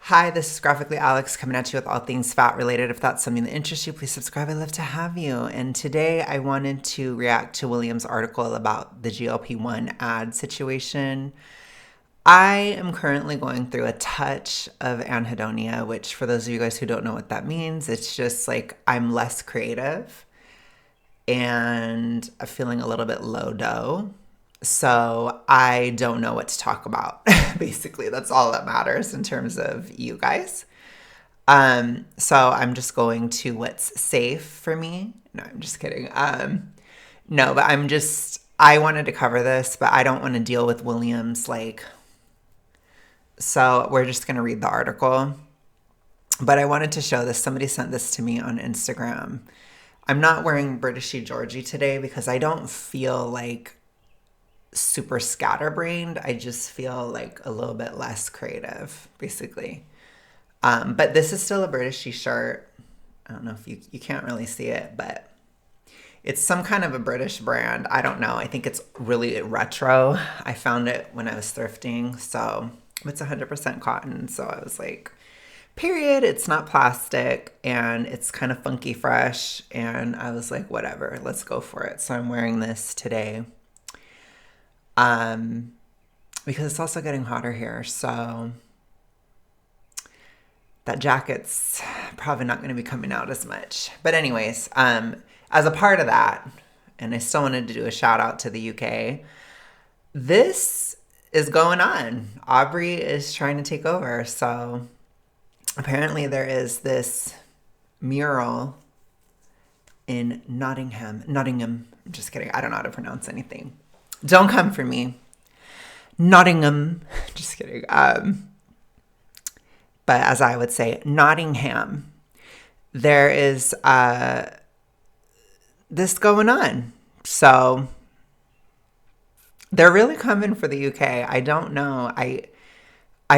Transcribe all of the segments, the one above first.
Hi, this is Graphically Alex coming at you with all things fat related. If that's something that interests you, please subscribe. I'd love to have you. And today I wanted to react to William's article about the GLP-1 ad situation. I am currently going through a touch of anhedonia, which for those of you guys who don't know what that means, it's just like I'm less creative and I'm feeling a little bit low dough. So I don't know what to talk about. Basically, that's all that matters in terms of you guys. So I'm just going to what's safe for me. No, I'm just kidding. No, but I wanted to cover this, but I don't want to deal with Williams. So we're just going to read the article. But I wanted to show this. Somebody sent this to me on Instagram. I'm not wearing Britishy Georgie today because I don't feel like super scatterbrained. I just feel like a little bit less creative, basically. But this is still a Britishy shirt. I don't know if you can't really see it, but it's some kind of a British brand. I don't know. I think it's really retro. I found it when I was thrifting. So it's 100% cotton. So I was like, period. It's not plastic and it's kind of funky fresh. And I was like, whatever, let's go for it. So I'm wearing this today. Because it's also getting hotter here. So that jacket's probably not going to be coming out as much. But anyways, as a part of that, and I still wanted to do a shout out to the UK, this is going on. Aubrey is trying to take over. So apparently there is this mural in Nottingham. I'm just kidding. I don't know how to pronounce anything. Don't come for me. Nottingham. Just kidding. But as I would say, Nottingham. There is this going on. So they're really coming for the UK. I don't know. I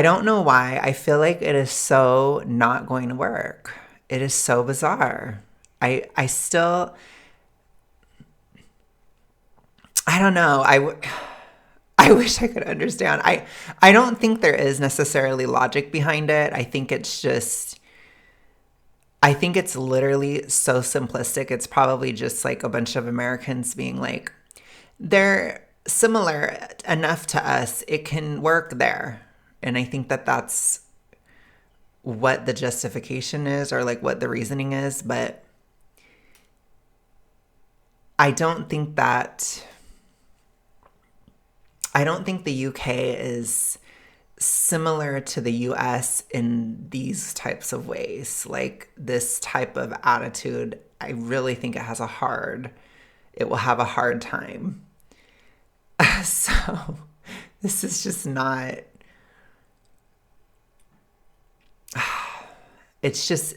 don't know why. I feel like it is so not going to work. It is so bizarre. I don't know. I wish I could understand. I don't think there is necessarily logic behind it. I think it's literally so simplistic. It's probably just like a bunch of Americans being like, they're similar enough to us. It can work there. And I think that that's what the justification is or like what the reasoning is. But I don't think the UK is similar to the US in these types of ways. Like this type of attitude, I really think it will have a hard time. So this is just not, it's just,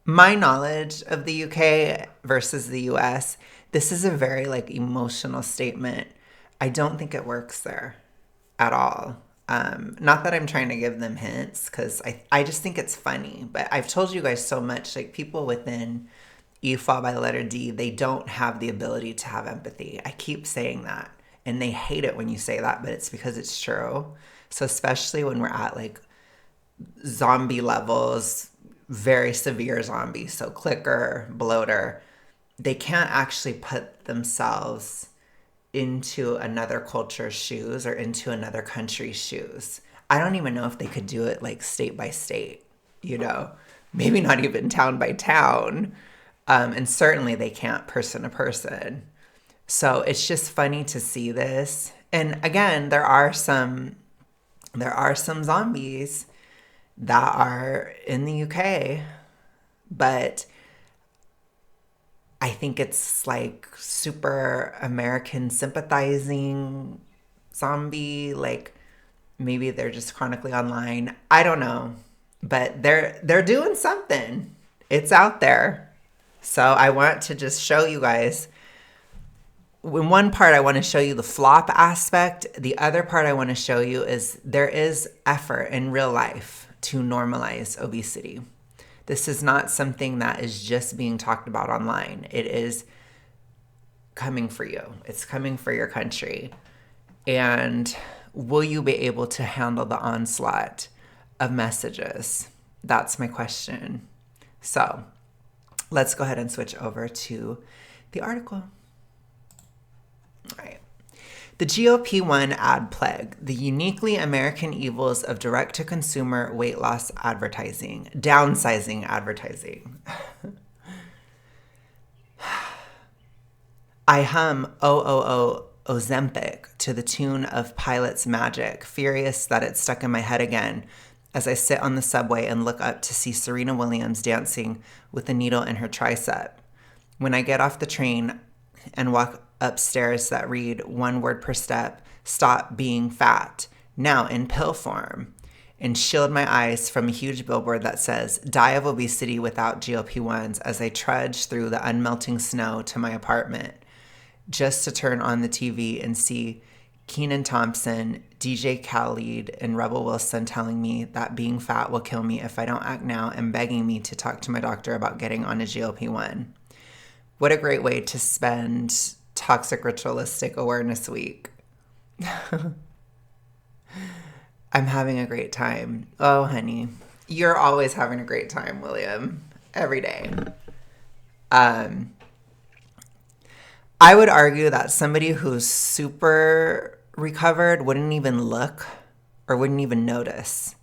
my knowledge of the UK versus the US, this is a very like emotional statement. I don't think it works there at all. Not that I'm trying to give them hints because I just think it's funny. But I've told you guys so much, like people within You Fall by the Letter D, they don't have the ability to have empathy. I keep saying that. And they hate it when you say that, but it's because it's true. So especially when we're at like zombie levels, very severe zombies, so clicker, bloater, they can't actually put themselves into another culture's shoes or into another country's shoes. I don't even know if they could do it like state by state, maybe not even town by town. And certainly they can't person to person. So it's just funny to see this. And again, there are some zombies that are in the UK, but I think it's like super American sympathizing zombie. Like maybe they're just chronically online. I don't know, but they're doing something. It's out there. So I want to just show you guys. In one part, I want to show you the flop aspect. The other part I want to show you is there is effort in real life to normalize obesity. This is not something that is just being talked about online. It is coming for you. It's coming for your country. And will you be able to handle the onslaught of messages? That's my question. So let's go ahead and switch over to the article. All right. The GLP-1 ad plague, the uniquely American evils of direct-to-consumer weight loss advertising, downsizing advertising. I hum "Oh Ozempic" to the tune of Pilot's Magic, furious that it's stuck in my head again as I sit on the subway and look up to see Serena Williams dancing with a needle in her tricep. When I get off the train and walk upstairs that read one word per step, "Stop being fat," now in pill form, and shield my eyes from a huge billboard that says, "Die of obesity without GLP-1s," as I trudge through the unmelting snow to my apartment, just to turn on the TV and see Kenan Thompson, DJ Khaled, and Rebel Wilson telling me that being fat will kill me if I don't act now and begging me to talk to my doctor about getting on a GLP-1. What a great way to spend Toxic Ritualistic Awareness Week. I'm having a great time. Oh, honey. You're always having a great time, William. Every day. I would argue that somebody who's super recovered wouldn't even look or wouldn't even notice.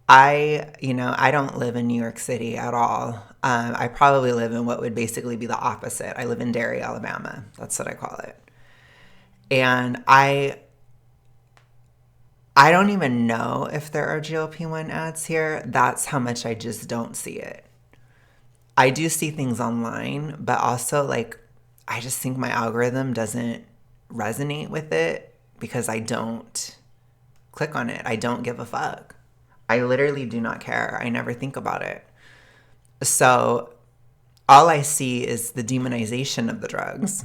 I don't live in New York City at all. I probably live in what would basically be the opposite. I live in Derry, Alabama. That's what I call it. And I don't even know if there are GLP-1 ads here. That's how much I just don't see it. I do see things online, but also I just think my algorithm doesn't resonate with it because I don't click on it. I don't give a fuck. I literally do not care. I never think about it. So all I see is the demonization of the drugs.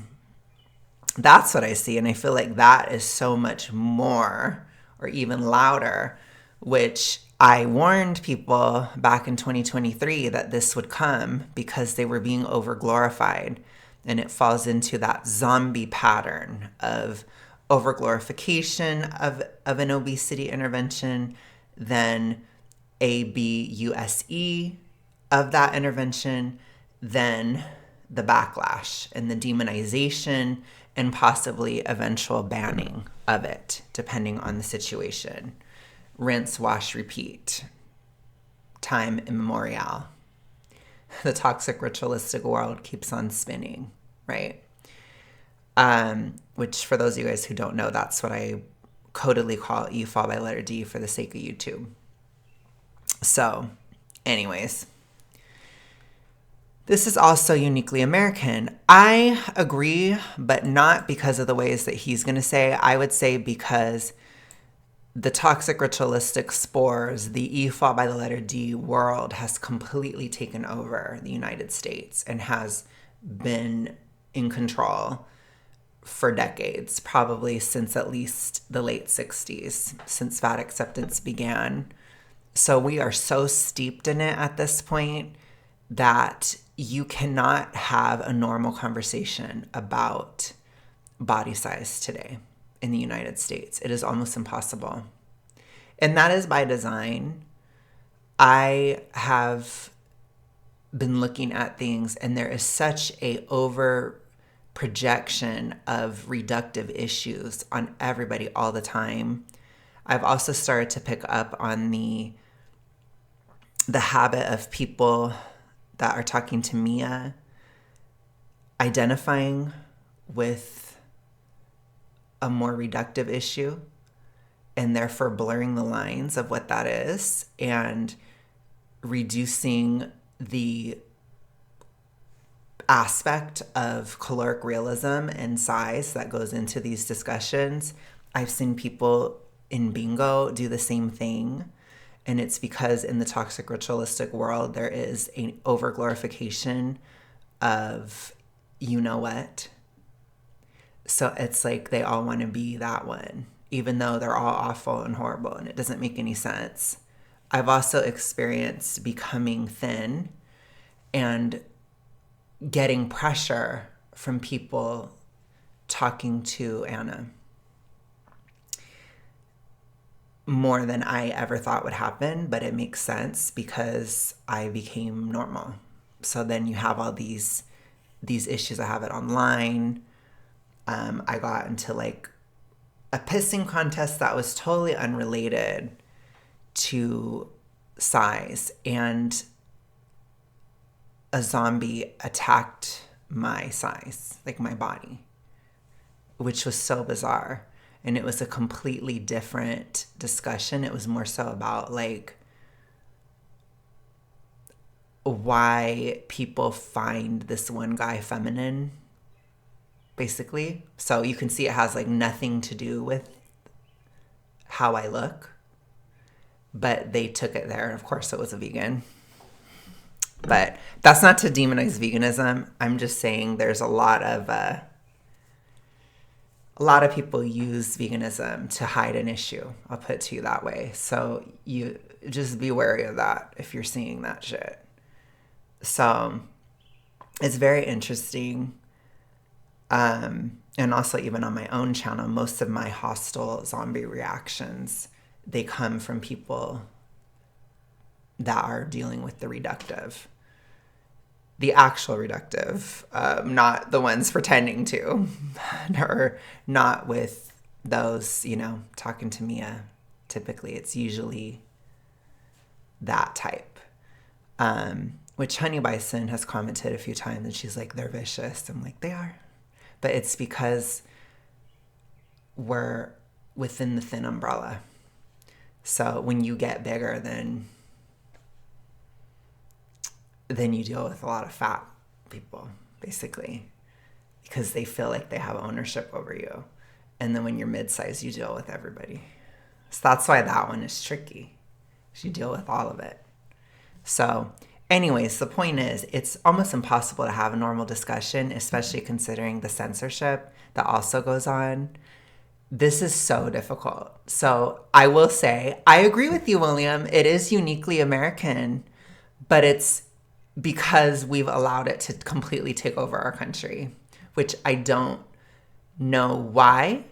That's what I see. And I feel like that is so much more or even louder, which I warned people back in 2023 that this would come because they were being overglorified. And it falls into that zombie pattern of overglorification of an obesity intervention, then ABUSE of that intervention, then the backlash and the demonization and possibly eventual banning of it, depending on the situation. Rinse, wash, repeat. Time immemorial. The toxic ritualistic world keeps on spinning, right? Which for those of you guys who don't know, that's what I codedly call "You Fall by Letter D" for the sake of YouTube. So, anyways, this is also uniquely American. I agree, but not because of the ways that he's going to say. I would say because the toxic ritualistic spores, the "You Fall by the Letter D" world has completely taken over the United States and has been in control for decades, probably since at least the late 60s, since fat acceptance began. So we are so steeped in it at this point that you cannot have a normal conversation about body size today in the United States. It is almost impossible. And that is by design. I have been looking at things and there is such a over projection of reductive issues on everybody all the time. I've also started to pick up on the habit of people that are talking to Mia identifying with a more reductive issue and therefore blurring the lines of what that is and reducing the aspect of caloric realism and size that goes into these discussions. I've seen people in bingo do the same thing. And it's because in the toxic ritualistic world, there is an overglorification of you know what. So it's like they all want to be that one, even though they're all awful and horrible and it doesn't make any sense. I've also experienced becoming thin and getting pressure from people talking to Anna. more than I ever thought would happen, but it makes sense because I became normal. So then you have all these issues. I have it online. I got into like a pissing contest that was totally unrelated to size, and a zombie attacked my size, like my body, which was so bizarre. And it was a completely different discussion. It was more so about like why people find this one guy feminine, basically. So you can see it has like nothing to do with how I look, but they took it there. And of course it was a vegan. But that's not to demonize veganism. I'm just saying there's a lot of people use veganism to hide an issue. I'll put it to you that way. So you just be wary of that if you're seeing that shit. So it's very interesting. And also even on my own channel, most of my hostile zombie reactions, they come from people that are dealing with the actual reductive, not the ones pretending to, or not with those, talking to Mia. Typically, it's usually that type. Which Honey Bison has commented a few times, and she's like, they're vicious. I'm like, they are. But it's because we're within the thin umbrella. So when you get bigger, then you deal with a lot of fat people, basically, because they feel like they have ownership over you. And then when you're mid-size, you deal with everybody. So that's why that one is tricky. You deal with all of it. So anyways, the point is, it's almost impossible to have a normal discussion, especially considering the censorship that also goes on. This is so difficult. So I will say, I agree with you, William. It is uniquely American, but it's because we've allowed it to completely take over our country, which I don't know why.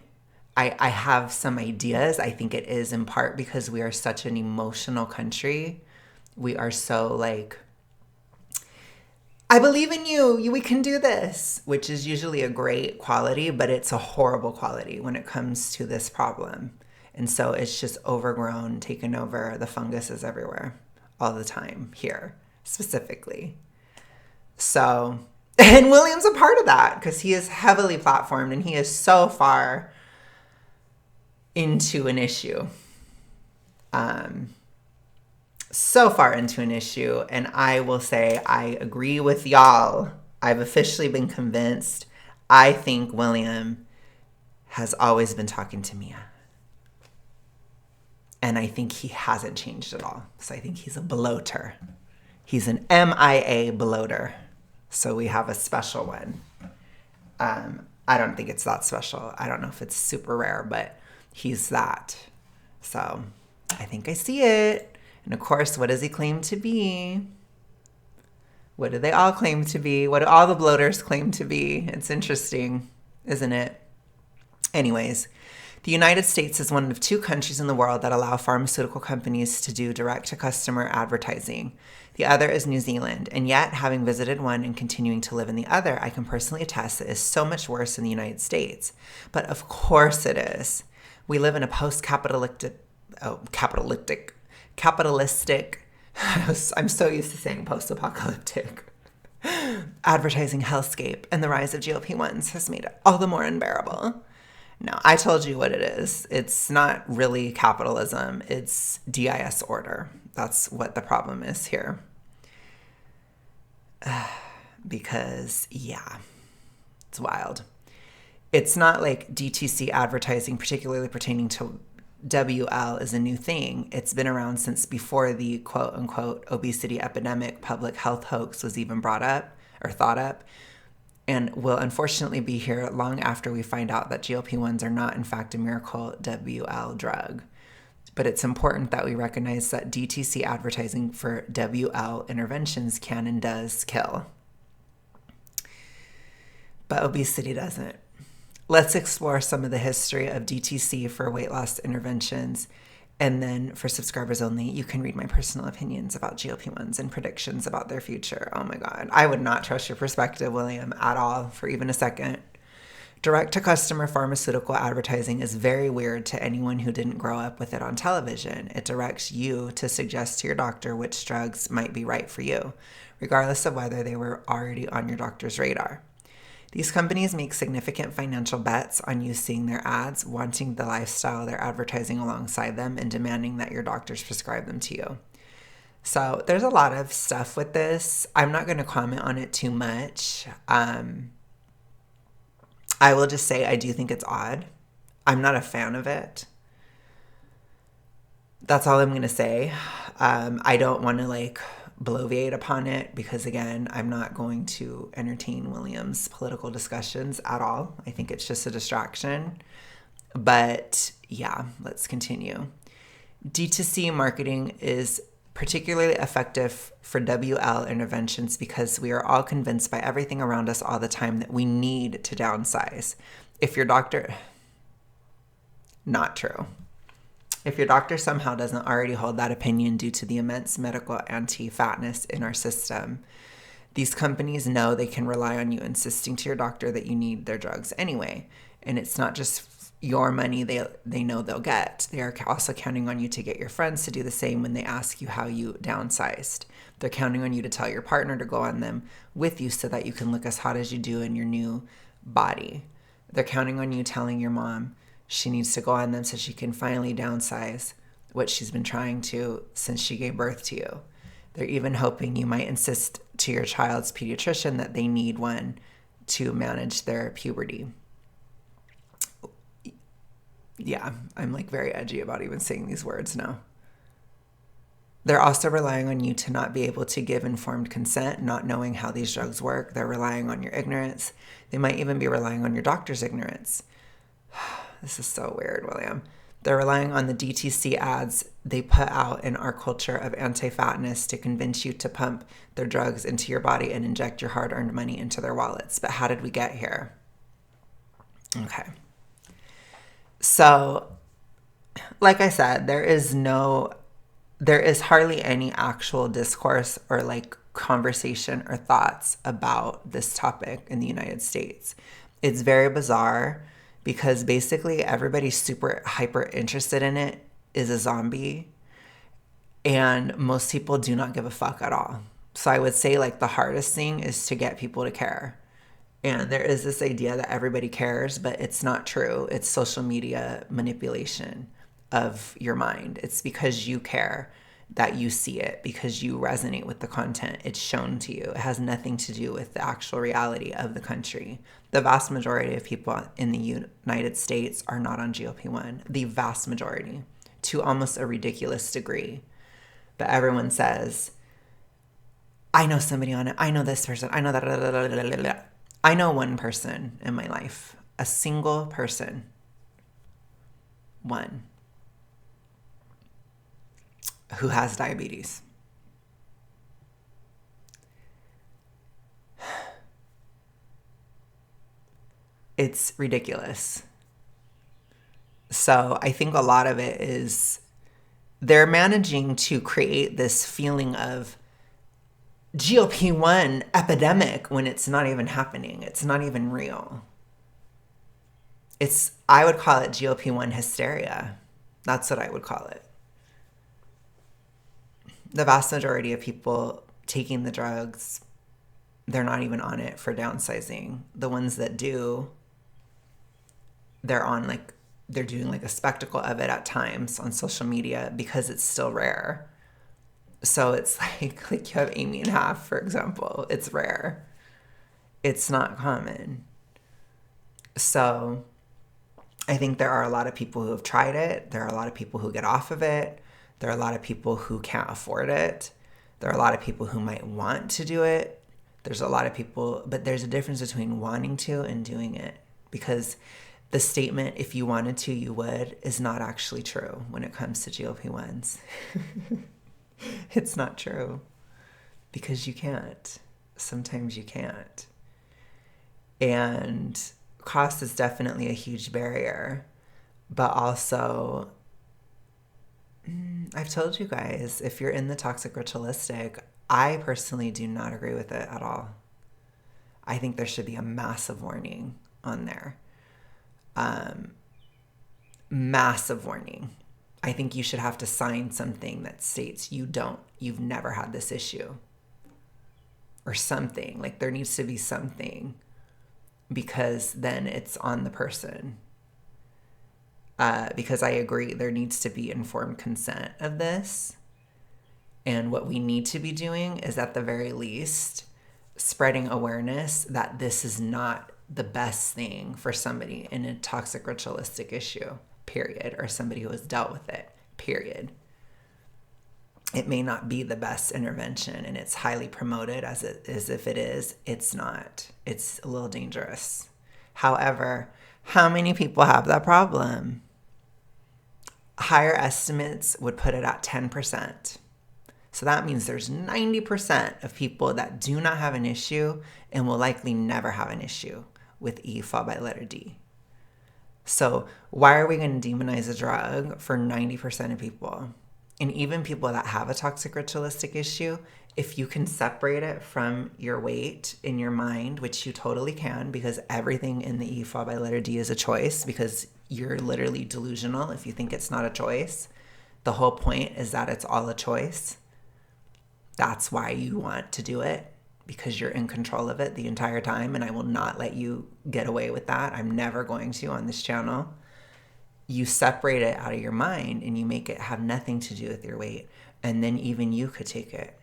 I have some ideas. I think it is in part because we are such an emotional country. We are so like, I believe in you. We can do this, which is usually a great quality, but it's a horrible quality when it comes to this problem. And so it's just overgrown, taken over. The fungus is everywhere all the time here, specifically. So, and William's a part of that because he is heavily platformed and he is so far into an issue. So far into an issue. And I will say, I agree with y'all. I've officially been convinced. I think William has always been talking to Mia. And I think he hasn't changed at all. So I think he's a bloater. He's an MIA bloater. So we have a special one. I don't think it's that special. I don't know if it's super rare, but he's that. So I think I see it. And of course, what does he claim to be? What do they all claim to be? What do all the bloaters claim to be? It's interesting, isn't it? Anyways, the United States is one of 2 countries in the world that allow pharmaceutical companies to do direct-to-customer advertising. The other is New Zealand. And yet, having visited one and continuing to live in the other, I can personally attest that it is so much worse in the United States. But of course it is. We live in a post-capitalistic, I'm so used to saying post-apocalyptic, advertising hellscape, and the rise of GLP-1s has made it all the more unbearable. No, I told you what it is. It's not really capitalism. It's DIS order. That's what the problem is here. Because, yeah, it's wild. It's not like DTC advertising, particularly pertaining to WL, is a new thing. It's been around since before the quote-unquote obesity epidemic public health hoax was even brought up or thought up, and will unfortunately be here long after we find out that GLP-1s are not, in fact, a miracle WL drug. But it's important that we recognize that DTC advertising for WL interventions can and does kill. But obesity doesn't. Let's explore some of the history of DTC for weight loss interventions And then for subscribers only, you can read my personal opinions about GLP-1s and predictions about their future. Oh my God. I would not trust your perspective, William, at all for even a second. Direct-to-customer pharmaceutical advertising is very weird to anyone who didn't grow up with it on television. It directs you to suggest to your doctor which drugs might be right for you, regardless of whether they were already on your doctor's radar. These companies make significant financial bets on you seeing their ads, wanting the lifestyle they're advertising alongside them, and demanding that your doctors prescribe them to you. So there's a lot of stuff with this. I'm not going to comment on it too much. I will just say I do think it's odd. I'm not a fan of it. That's all I'm going to say. I don't want to bloviate upon it because, again, I'm not going to entertain William's political discussions at all. I think it's just a distraction. But yeah, let's continue. D2C marketing is particularly effective for WL interventions because we are all convinced by everything around us all the time that we need to downsize. If your doctor... Not true. If your doctor somehow doesn't already hold that opinion due to the immense medical anti-fatness in our system, these companies know they can rely on you insisting to your doctor that you need their drugs anyway. And it's not just your money they know they'll get. They are also counting on you to get your friends to do the same when they ask you how you downsized. They're counting on you to tell your partner to go on them with you so that you can look as hot as you do in your new body. They're counting on you telling your mom she needs to go on them so she can finally downsize what she's been trying to since she gave birth to you. They're even hoping you might insist to your child's pediatrician that they need one to manage their puberty. Yeah, I'm very edgy about even saying these words now. They're also relying on you to not be able to give informed consent, not knowing how these drugs work. They're relying on your ignorance. They might even be relying on your doctor's ignorance. This is so weird, William. They're relying on the DTC ads they put out in our culture of anti-fatness to convince you to pump their drugs into your body and inject your hard-earned money into their wallets. But how did we get here? Okay. So, like I said, there is hardly any actual discourse or conversation or thoughts about this topic in the United States. It's very bizarre because basically everybody super hyper interested in it is a zombie, and most people do not give a fuck at all. So I would say the hardest thing is to get people to care. And there is this idea that everybody cares, but it's not true. It's social media manipulation of your mind. It's because you care that you see it, because you resonate with the content. It's shown to you. It has nothing to do with the actual reality of the country. The vast majority of people in the United States are not on GLP-1. The vast majority, to almost a ridiculous degree. But everyone says, I know somebody on it. I know this person. I know that. I know one person in my life, a single person, one, who has diabetes. It's ridiculous. So I think a lot of it is they're managing to create this feeling of GLP-1 epidemic when it's not even happening. It's not even real. I would call it GLP-1 hysteria. That's what I would call it. The vast majority of people taking the drugs, they're not even on it for downsizing. The ones that do, they're on they're doing a spectacle of it at times on social media because it's still rare. So it's you have Amy and Half, for example. It's rare. It's not common. So I think there are a lot of people who have tried it. There are a lot of people who get off of it. There are a lot of people who can't afford it. There are a lot of people who might want to do it. There's a lot of people, but there's a difference between wanting to and doing it, because the statement, if you wanted to, you would, is not actually true when it comes to GLP-1s. It's not true because you can't. Sometimes you can't. And cost is definitely a huge barrier, but also I've told you guys, if you're in the toxic ritualistic, I personally do not agree with it at all. I think there should be a massive warning on there. Massive warning. I think you should have to sign something that states you've never had this issue. Or something. Like there needs to be something, because then it's on the person. Because I agree, there needs to be informed consent of this. And what we need to be doing is, at the very least, spreading awareness that this is not the best thing for somebody in a toxic ritualistic issue, period, or somebody who has dealt with it, period. It may not be the best intervention, and it's highly promoted as if it is. It's not. It's a little dangerous. However, how many people have that problem? Higher estimates would put it at 10%. So that means there's 90% of people that do not have an issue and will likely never have an issue with E followed by letter D. So why are we going to demonize a drug for 90% of people? And even people that have a toxic ritualistic issue, if you can separate it from your weight in your mind, which you totally can, because everything in the E followed by letter D is a choice, because you're literally delusional if you think it's not a choice. The whole point is that it's all a choice. That's why you want to do it, because you're in control of it the entire time, and I will not let you get away with that. I'm never going to on this channel. You separate it out of your mind and you make it have nothing to do with your weight, and then even you could take it.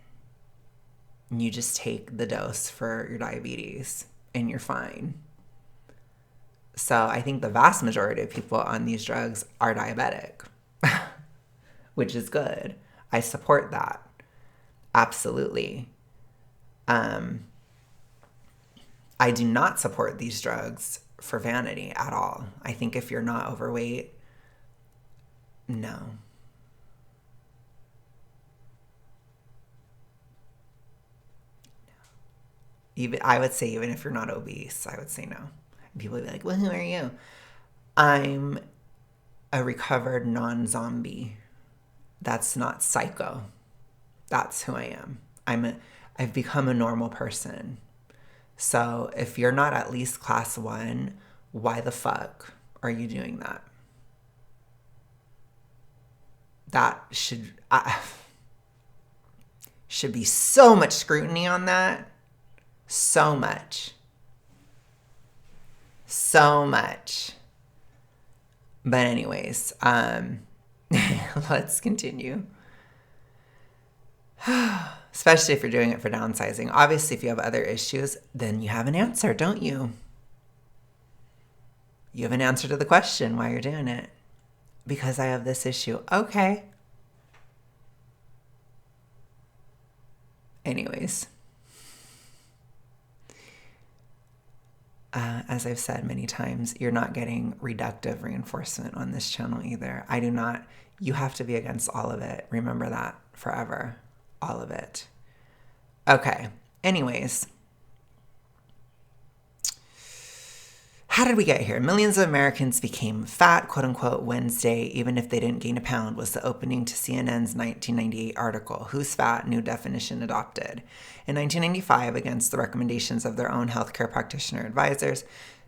And you just take the dose for your diabetes and you're fine. So I think the vast majority of people on these drugs are diabetic, which is good. I support that. Absolutely. I do not support these drugs for vanity at all. I think if you're not overweight, no. Even I would say, even if you're not obese, I would say no. People would be like, well, who are you? I'm a recovered non-zombie. That's not psycho. That's who I am. I've become a normal person. So if you're not at least class 1, why the fuck are you doing that? That should be so much scrutiny on that. So much. So much. But anyways, let's continue. Especially if you're doing it for downsizing. Obviously, if you have other issues, then you have an answer, don't you? You have an answer to the question why you're doing it. Because I have this issue. Okay. Anyways. As I've said many times, you're not getting reductive reinforcement on this channel either. I do not. You have to be against all of it. Remember that forever. All of it. Okay. Anyways. How did we get here? Millions of Americans became fat, quote unquote, Wednesday, even if they didn't gain a pound, was the opening to CNN's 1998 article, Who's Fat? New Definition Adopted. In 1995, against the recommendations of their own healthcare practitioner advisors,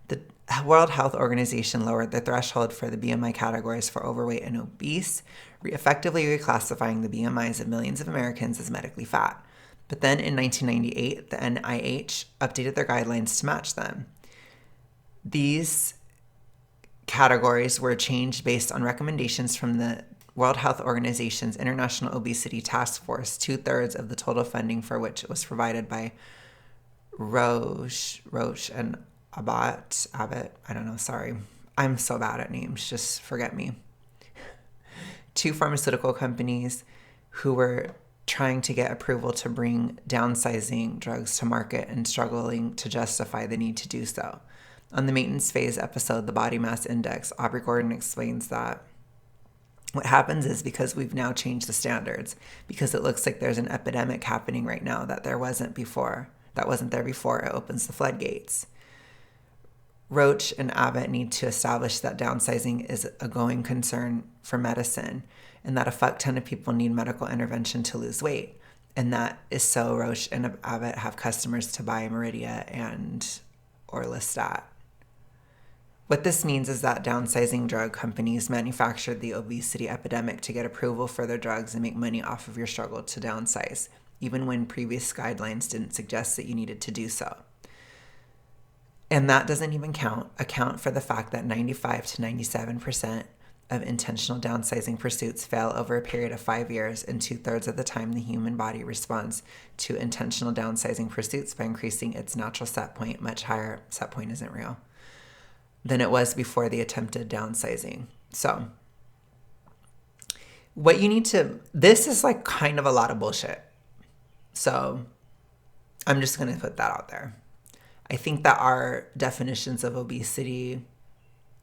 the World Health Organization lowered the threshold for the BMI categories for overweight and obese, effectively reclassifying the BMIs of millions of Americans as medically fat. But then in 1998, the NIH updated their guidelines to match them. These categories were changed based on recommendations from the World Health Organization's International Obesity Task Force, 2/3 of the total funding for which was provided by Roche and Abbott, I don't know, sorry. I'm so bad at names, just forget me. 2 pharmaceutical companies who were trying to get approval to bring downsizing drugs to market and struggling to justify the need to do so. On the maintenance phase episode, The Body Mass Index, Aubrey Gordon explains that what happens is because we've now changed the standards, because it looks like there's an epidemic happening right now that there wasn't before, that wasn't there before, it opens the floodgates. Roche and Abbott need to establish that downsizing is a going concern for medicine and that a fuck ton of people need medical intervention to lose weight. And that is so Roche and Abbott have customers to buy Meridia and Orlistat. What this means is that downsizing drug companies manufactured the obesity epidemic to get approval for their drugs and make money off of your struggle to downsize, even when previous guidelines didn't suggest that you needed to do so. And that doesn't even account for the fact that 95 to 97% of intentional downsizing pursuits fail over a period of 5 years, and 2/3 of the time the human body responds to intentional downsizing pursuits by increasing its natural set point much higher, set point isn't real, than it was before the attempted downsizing. So what you need to, this is like kind of a lot of bullshit. So I'm just going to put that out there. I think that our definitions of obesity,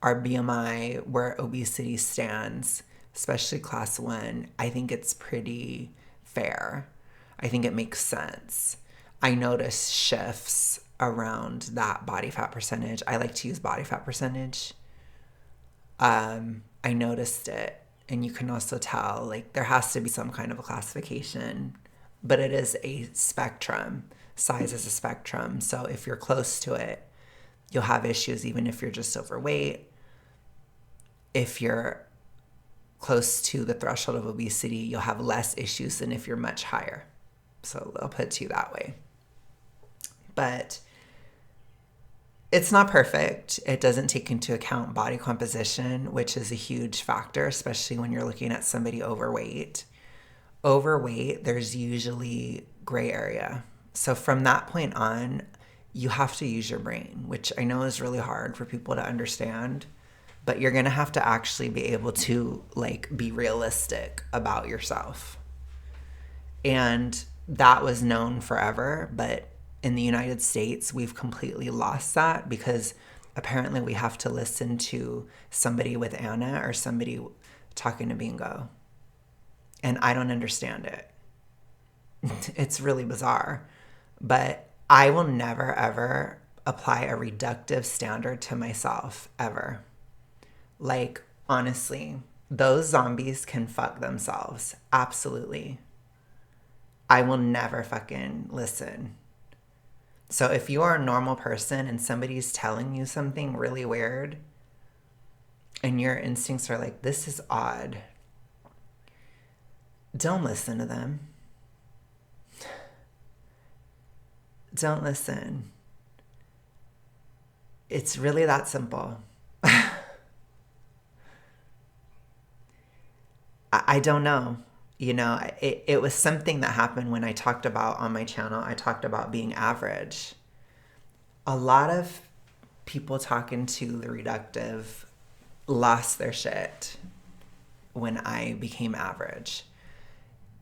our BMI, where obesity stands, especially class 1, I think it's pretty fair. I think it makes sense. I notice shifts around that body fat percentage. I like to use body fat percentage. I noticed it, and you can also tell, like, there has to be some kind of a classification, but it is a spectrum. Size is a spectrum. So if you're close to it, you'll have issues even if you're just overweight. If you're close to the threshold of obesity, you'll have less issues than if you're much higher. So I'll put it to you that way. But it's not perfect. It doesn't take into account body composition, which is a huge factor, especially when you're looking at somebody overweight. Overweight, there's usually gray area. So from that point on, you have to use your brain, which I know is really hard for people to understand, but you're going to have to actually be able to like be realistic about yourself. And that was known forever, but in the United States, we've completely lost that because apparently we have to listen to somebody with Anna or somebody talking to Bingo. And I don't understand it. It's really bizarre. But I will never, ever apply a reductive standard to myself, ever. Like, honestly, those zombies can fuck themselves. Absolutely. I will never fucking listen. So if you are a normal person and somebody's telling you something really weird and your instincts are like, this is odd, don't listen to them. Don't listen. It's really that simple. I don't know. You know, it was something that happened when I talked about on my channel. I talked about being average. A lot of people talking to the reductive lost their shit when I became average.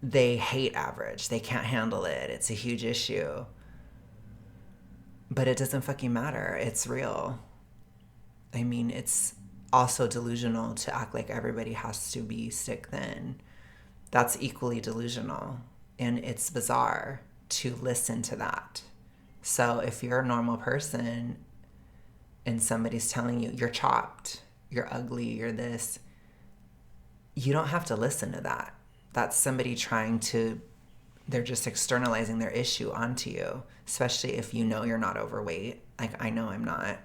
They hate average. They can't handle it. It's a huge issue. But it doesn't fucking matter. It's real. I mean, it's also delusional to act like everybody has to be stick thin. That's equally delusional. And it's bizarre to listen to that. So if you're a normal person and somebody's telling you you're chopped, you're ugly, you're this, you don't have to listen to that. That's somebody they're just externalizing their issue onto you, especially if you know you're not overweight. Like, I know I'm not.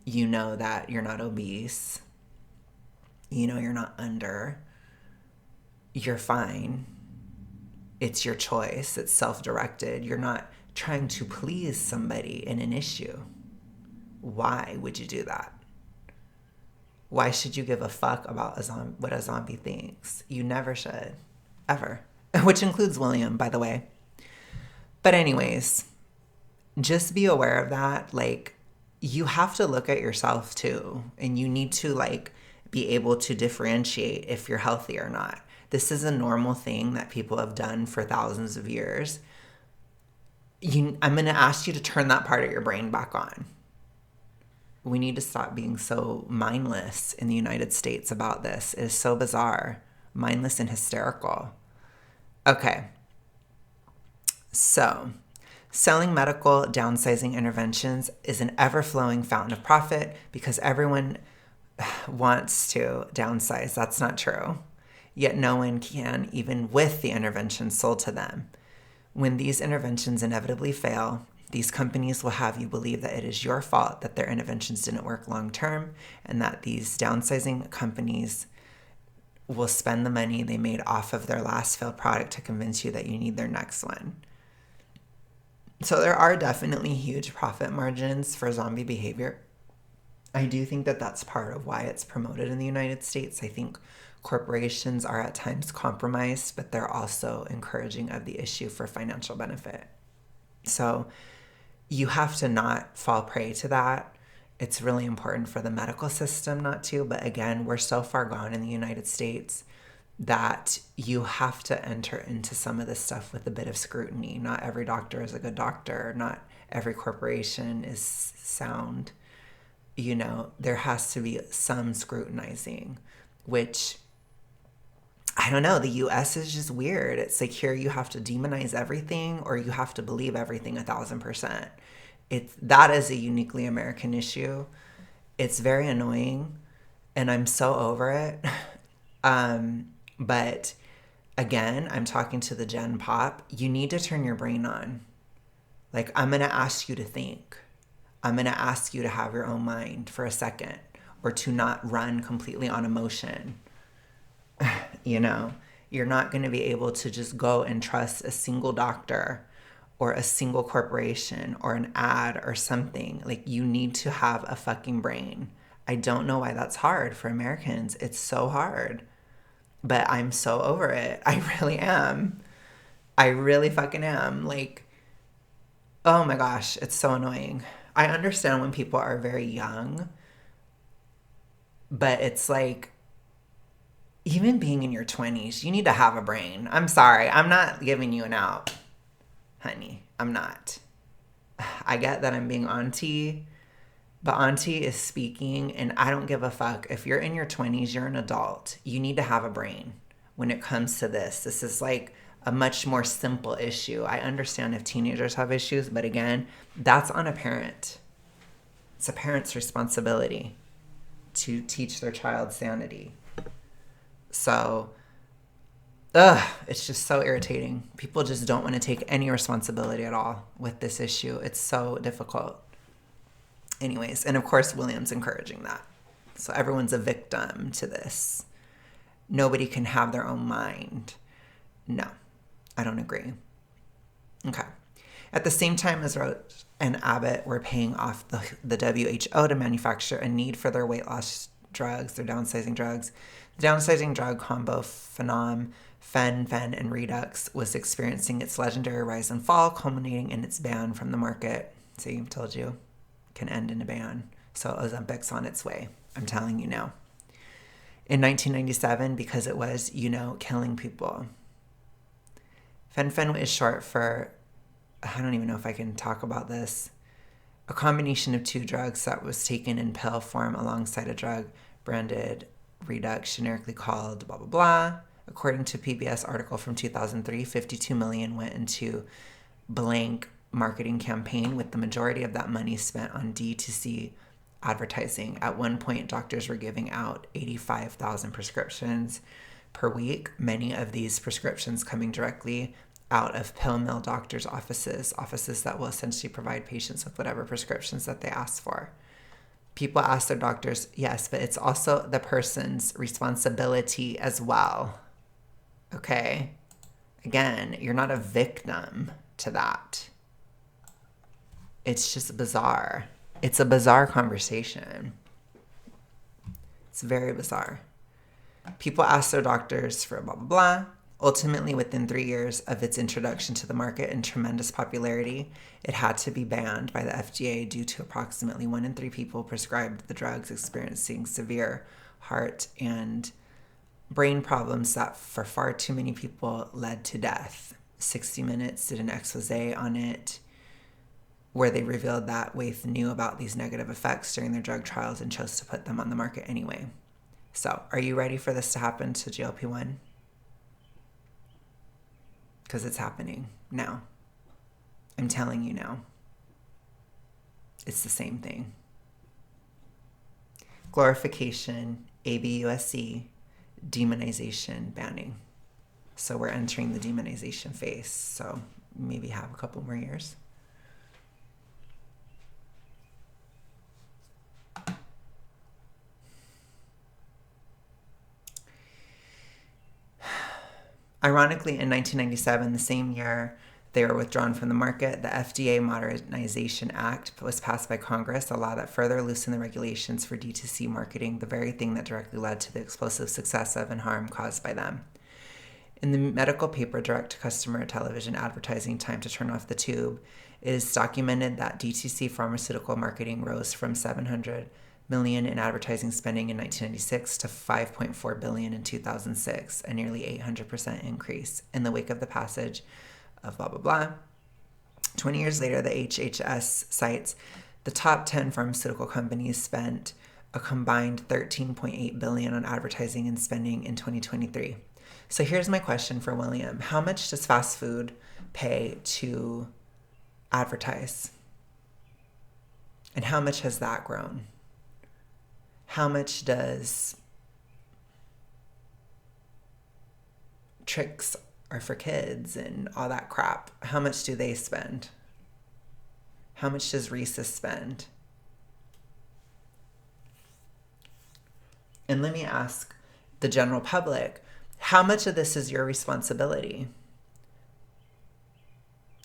You know that you're not obese. You know you're not under. You're fine. It's your choice. It's self-directed. You're not trying to please somebody in an issue. Why would you do that? Why should you give a fuck about what a zombie thinks? You never should. Ever. Which includes William, by the way. But anyways, just be aware of that. Like, you have to look at yourself too. And you need to like be able to differentiate if you're healthy or not. This is a normal thing that people have done for thousands of years. I'm going to ask you to turn that part of your brain back on. We need to stop being so mindless in the United States about this. It is so bizarre. Mindless and hysterical. Okay. So Selling medical downsizing interventions is an ever-flowing fountain of profit because everyone wants to downsize. That's not true. Yet no one can, even with the interventions sold to them. When these interventions inevitably fail, these companies will have you believe that it is your fault that their interventions didn't work long term, and that these downsizing companies will spend the money they made off of their last failed product to convince you that you need their next one. So there are definitely huge profit margins for zombie behavior. I do think that that's part of why it's promoted in the United States. I think corporations are at times compromised, but they're also encouraging of the issue for financial benefit. So you have to not fall prey to that. It's really important for the medical system not to, but again, we're so far gone in the United States that you have to enter into some of this stuff with a bit of scrutiny. Not every doctor is a good doctor. Not every corporation is sound. You know, there has to be some scrutinizing, which, I don't know, the US is just weird. It's like here you have to demonize everything or you have to believe everything 1,000%. That is a uniquely American issue. It's very annoying and I'm so over it. But again, I'm talking to the Gen Pop. You need to turn your brain on. Like, I'm going to ask you to think. I'm going to ask you to have your own mind for a second or to not run completely on emotion. You know, you're not going to be able to just go and trust a single doctor or a single corporation or an ad or something. Like, you need to have a fucking brain. I don't know why that's hard for Americans. It's so hard. But I'm so over it. I really am. I really fucking am. Like, oh my gosh, it's so annoying. I understand when people are very young, but it's like, even being in your 20s, you need to have a brain. I'm sorry. I'm not giving you an out, honey. I'm not. I get that I'm being auntie, but auntie is speaking, and I don't give a fuck. If you're in your 20s, you're an adult. You need to have a brain when it comes to this. This is like a much more simple issue. I understand if teenagers have issues, but again, that's on a parent. It's a parent's responsibility to teach their child sanity. So, it's just so irritating. People just don't want to take any responsibility at all with this issue. It's so difficult. Anyways, and of course, William's encouraging that. So everyone's a victim to this. Nobody can have their own mind. No, I don't agree. Okay. At the same time as Roche and Abbott were paying off the WHO to manufacture a need for their weight loss drugs, their downsizing drugs, the downsizing drug combo phenom, Fen-Phen, and Redux was experiencing its legendary rise and fall, culminating in its ban from the market. See, told you. Can end in a ban. So Ozempic's on its way. I'm telling you now. In 1997, because it was, killing people. Fen-Phen is short for, I don't even know if I can talk about this, a combination of two drugs that was taken in pill form alongside a drug branded Redux, generically called blah, blah, blah. According to a PBS article from 2003, $52 million went into blank marketing campaign, with the majority of that money spent on D2C advertising. At one point, doctors were giving out 85,000 prescriptions per week, many of these prescriptions coming directly out of pill mill doctors' offices that will essentially provide patients with whatever prescriptions that they ask for. People ask their doctors, yes, but it's also the person's responsibility as well. Okay? Again, you're not a victim to that. It's just bizarre. It's a bizarre conversation. It's very bizarre. People ask their doctors for blah, blah, blah. Ultimately, within 3 years of its introduction to the market and tremendous popularity, it had to be banned by the FDA due to approximately 1 in 3 people prescribed the drugs experiencing severe heart and brain problems that for far too many people led to death. 60 Minutes did an expose on it, where they revealed that Waithe knew about these negative effects during their drug trials and chose to put them on the market anyway. So, are you ready for this to happen to GLP-1? Because it's happening now. I'm telling you now. It's the same thing. Glorification, ABUSC, demonization, banning. So we're entering the demonization phase. So maybe have a couple more years. Ironically, in 1997, the same year they were withdrawn from the market, the FDA Modernization Act was passed by Congress, a law that further loosened the regulations for D2C marketing, the very thing that directly led to the explosive success of and harm caused by them. In the medical paper, Direct-to-Customer Television Advertising, Time to Turn Off the Tube, it is documented that DTC pharmaceutical marketing rose from $700 million in advertising spending in 1996 to $5.4 billion in 2006, a nearly 800% increase. In the wake of the passage of blah, blah, blah, 20 years later, the HHS cites the top 10 pharmaceutical companies spent a combined $13.8 billion on advertising and spending in 2023. So here's my question for William. How much does fast food pay to advertise? And how much has that grown? How much does Tricks Are for Kids and all that crap, how much do they spend? How much does Reese's spend? And let me ask the general public, how much of this is your responsibility?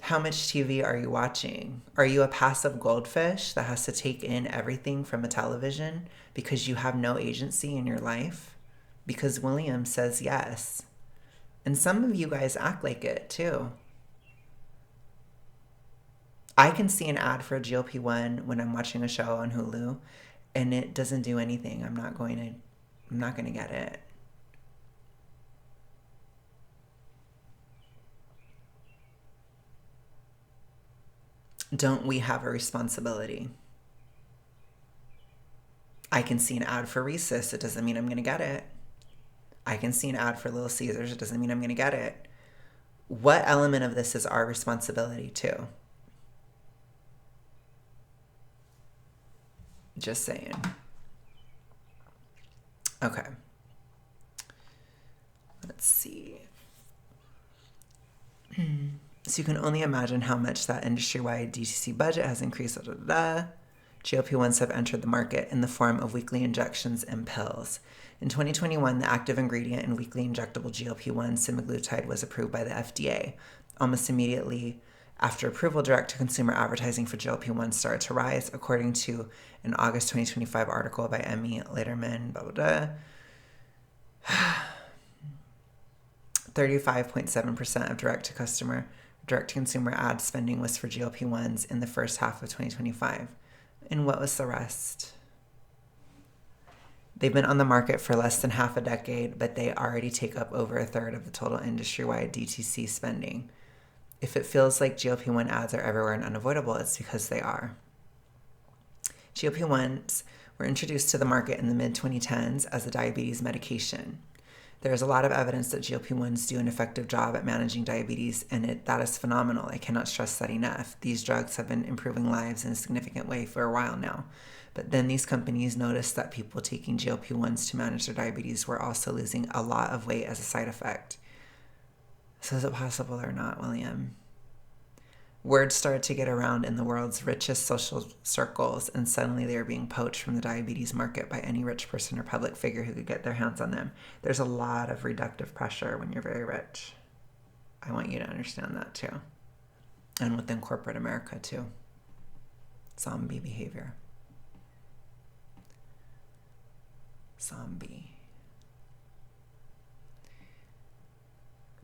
How much TV are you watching? Are you a passive goldfish that has to take in everything from a television because you have no agency in your life? Because William says yes. And some of you guys act like it too. I can see an ad for a GLP-1 when I'm watching a show on Hulu and it doesn't do anything. I'm not going to get it. Don't we have a responsibility? I can see an ad for Reese's. It doesn't mean I'm going to get it. I can see an ad for Little Caesars. It doesn't mean I'm going to get it. What element of this is our responsibility too? Just saying. Okay. Let's see. So you can only imagine how much that industry-wide DTC budget has increased. GLP-1s have entered the market in the form of weekly injections and pills. In 2021, the active ingredient in weekly injectable GLP-1 semaglutide was approved by the FDA. Almost immediately after approval, direct-to-consumer advertising for GLP-1 started to rise, according to an August 2025 article by Emmy Lederman, 35.7% of direct-to-consumer ad spending was for GLP-1s in the first half of 2025. And what was the rest? They've been on the market for less than half a decade, but they already take up over a third of the total industry-wide DTC spending. If it feels like GLP-1 ads are everywhere and unavoidable, it's because they are. GLP-1s were introduced to the market in the mid-2010s as a diabetes medication. There is a lot of evidence that GLP-1s do an effective job at managing diabetes, and that is phenomenal. I cannot stress that enough. These drugs have been improving lives in a significant way for a while now. But then these companies noticed that people taking GLP-1s to manage their diabetes were also losing a lot of weight as a side effect. So is it possible or not, William? Words started to get around in the world's richest social circles, and suddenly they were being poached from the diabetes market by any rich person or public figure who could get their hands on them. There's a lot of reductive pressure when you're very rich. I want you to understand that too. And within corporate America too. Zombie behavior. Zombie.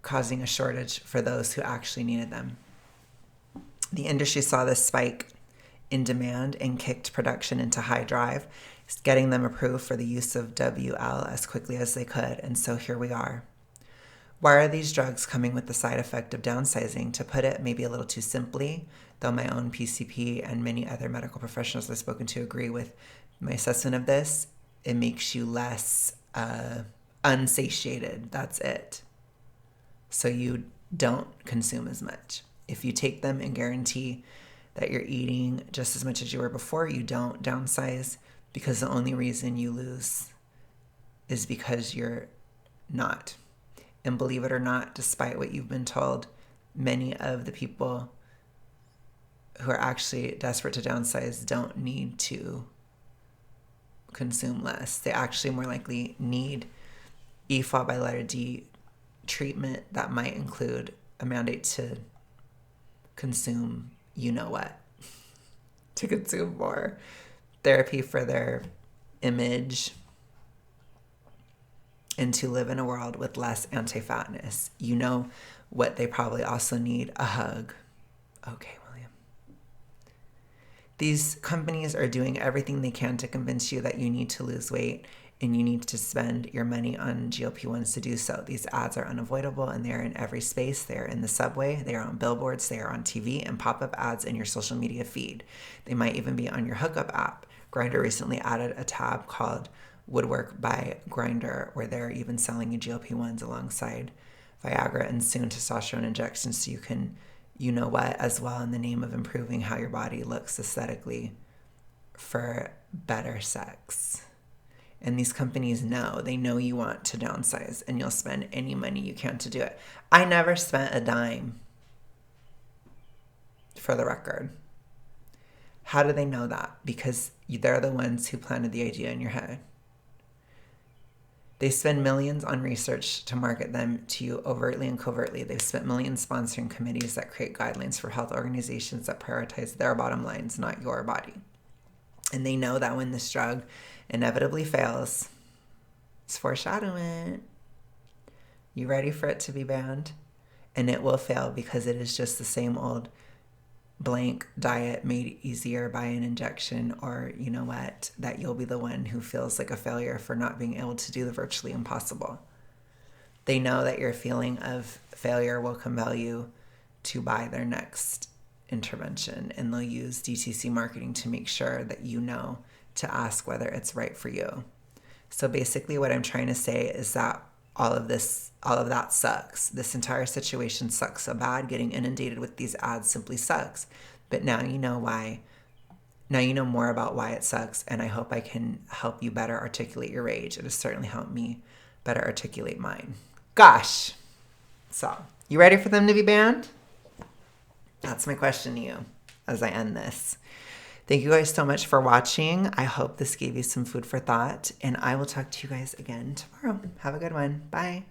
Causing a shortage for those who actually needed them. The industry saw this spike in demand and kicked production into high drive, getting them approved for the use of WL as quickly as they could, and so here we are. Why are these drugs coming with the side effect of downsizing? To put it maybe a little too simply, though my own PCP and many other medical professionals I've spoken to agree with my assessment of this, it makes you less unsatiated. That's it. So you don't consume as much. If you take them and guarantee that you're eating just as much as you were before, you don't downsize, because the only reason you lose is because you're not. And believe it or not, despite what you've been told, many of the people who are actually desperate to downsize don't need to consume less. They actually more likely need EFA by letter D treatment that might include a mandate to consume what, to consume more therapy for their image, and to live in a world with less anti-fatness. You know what they probably also need? A hug. Okay, William. These companies are doing everything they can to convince you that you need to lose weight and you need to spend your money on GLP-1s to do so. These ads are unavoidable, and they are in every space. They are in the subway, they are on billboards, they are on TV, and pop-up ads in your social media feed. They might even be on your hookup app. Grindr recently added a tab called Woodwork by Grindr, where they're even selling you GLP-1s alongside Viagra and soon testosterone injections, so you can what as well, in the name of improving how your body looks aesthetically for better sex. And these companies they know you want to downsize, and you'll spend any money you can to do it. I never spent a dime, for the record. How do they know that? Because they're the ones who planted the idea in your head. They spend millions on research to market them to you overtly and covertly. They've spent millions sponsoring committees that create guidelines for health organizations that prioritize their bottom lines, not your body. And they know that when this drug inevitably fails, it's foreshadowing. You ready for it to be banned? And it will fail because it is just the same old blank diet made easier by an injection, or that you'll be the one who feels like a failure for not being able to do the virtually impossible. They know that your feeling of failure will compel you to buy their next intervention, and they'll use DTC marketing to make sure that to ask whether it's right for you. So basically what I'm trying to say is that all of that sucks. This entire situation sucks so bad. Getting inundated with these ads simply sucks. But now you know why. Now you know more about why it sucks, and I hope I can help you better articulate your rage. It has certainly helped me better articulate mine. Gosh. So, you ready for them to be banned? That's my question to you as I end this. Thank you guys so much for watching. I hope this gave you some food for thought, and I will talk to you guys again tomorrow. Have a good one. Bye.